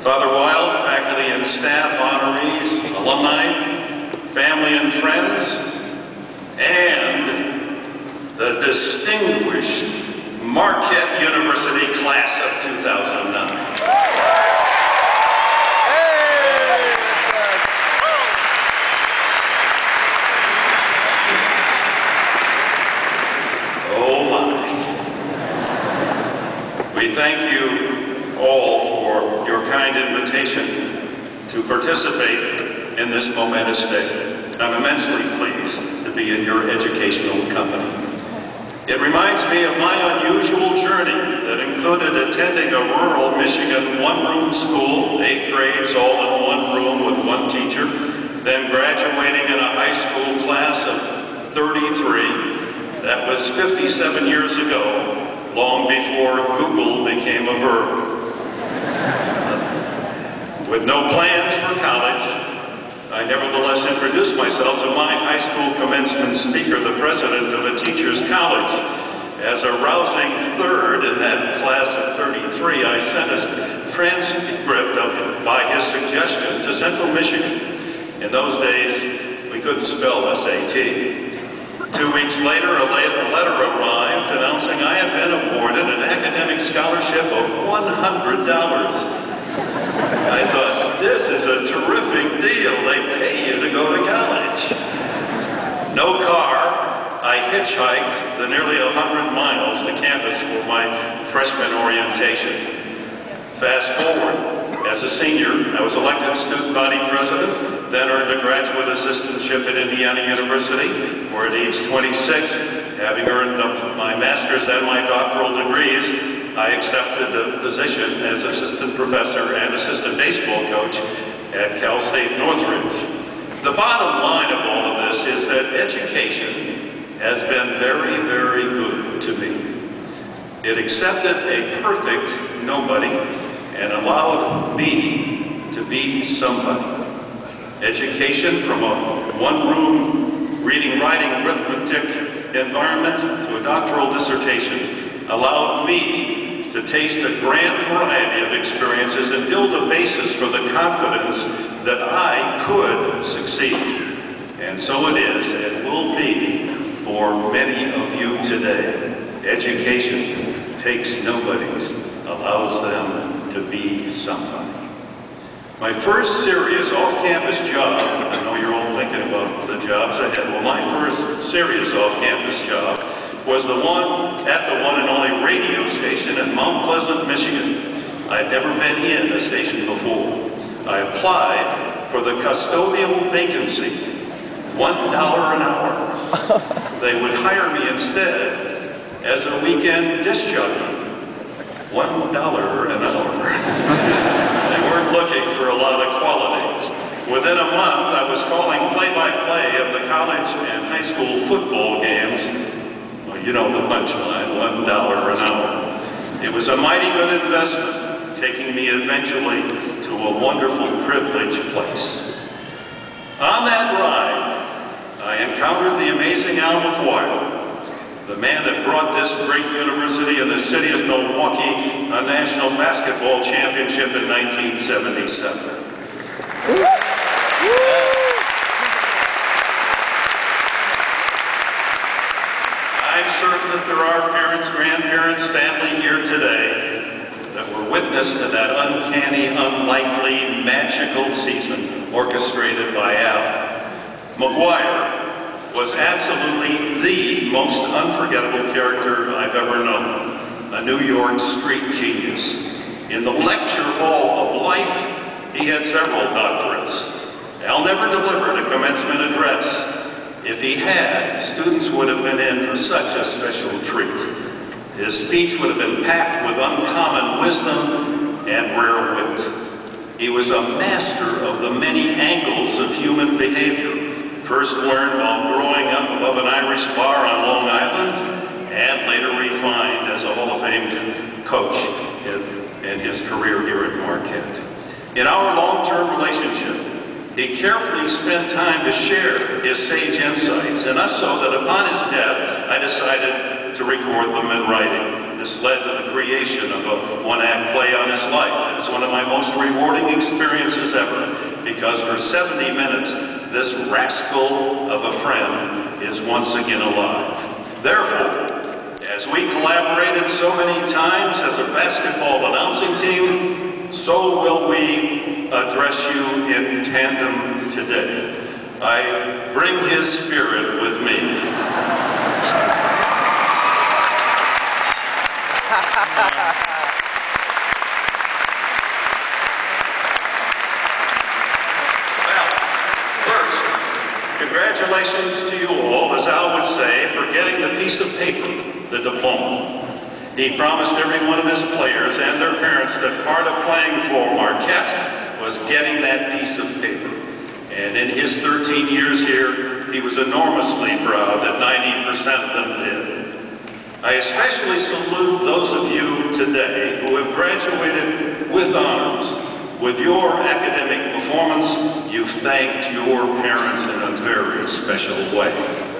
Father Wild, faculty and staff honorees, alumni, family and friends, and the distinguished Marquette University class of 2009. Oh my. We thank you all for your kind invitation to participate in this momentous day. I'm immensely pleased to be in your educational company. It reminds me of my unusual journey that included attending a rural Michigan one-room school, 8 grades all in one room with one teacher, then graduating in a high school class of 33. That was 57 years ago, long before Google became a verb. With no plans for college, I nevertheless introduced myself to my high school commencement speaker, the president of a teacher's college. As a rousing third in that class of 33, I sent a transcript by his suggestion to Central Michigan. In those days, we couldn't spell SAT. 2 weeks later, a letter arrived announcing I had been awarded an academic scholarship of $100. I thought, this is a terrific deal. They pay you to go to college. No car. I hitchhiked the nearly 100 miles to campus for my freshman orientation. Fast forward, as a senior, I was elected student body president, then earned a graduate assistantship at Indiana University, where at age 26, having earned my master's and my doctoral degrees, I accepted the position as assistant professor and assistant baseball coach at Cal State Northridge. The bottom line of all of this is that education has been very, very good to me. It accepted a perfect nobody and allowed me to be somebody. Education from a one-room reading, writing, arithmetic environment to a doctoral dissertation allowed me to taste a grand variety of experiences and build a basis for the confidence that I could succeed. And so it is and will be for many of you today. Education takes nobodies, allows them to be somebody. My first serious off-campus job, I know you're all thinking about the jobs ahead. Well, my first serious off-campus job was the one and only radio station in Mount Pleasant, Michigan. I'd never been in a station before. I applied for the custodial vacancy, $1 an hour. They would hire me instead as a weekend disc jockey, $1 an hour. They weren't looking for a lot of quality. Within a month, I was calling play-by-play of the college and high school football games. Well, you know the punchline, $1 an hour. It was a mighty good investment, taking me eventually to a wonderful, privileged place. On that ride, I encountered the amazing Al McGuire, the man that brought this great university in the city of Milwaukee a national basketball championship in 1977. I'm certain that there are parents, grandparents, family here today that were witness to that uncanny, unlikely, magical season orchestrated by Al. McGuire was absolutely the most unforgettable character I've ever known. A New York street genius. In the lecture hall of life, he had several doctorates. Al never delivered a commencement address. If he had, students would have been in for such a special treat. His speech would have been packed with uncommon wisdom and rare wit. He was a master of the many angles of human behavior. First learned while growing up above an Irish bar on Long Island, and later refined as a Hall of Fame coach in his career here at Marquette. In our long-term relationship, he carefully spent time to share his sage insights, enough so that upon his death, I decided to record them in writing. and this led to the creation of a one-act play on his life. It is one of my most rewarding experiences ever, because for 70 minutes, this rascal of a friend is once again alive. Therefore, as we collaborated so many times as a basketball announcing team, so will we address you in tandem today. I bring his spirit with me. Well, first, congratulations to you all, as Al would say, for getting the piece of paper, the diploma. He promised every one of his players and their parents that part of playing for Marquette was getting that piece of paper. And in his 13 years here, he was enormously proud that 90% of them did. I especially salute those of you today who have graduated with honors. With your academic performance, you've thanked your parents in a very special way.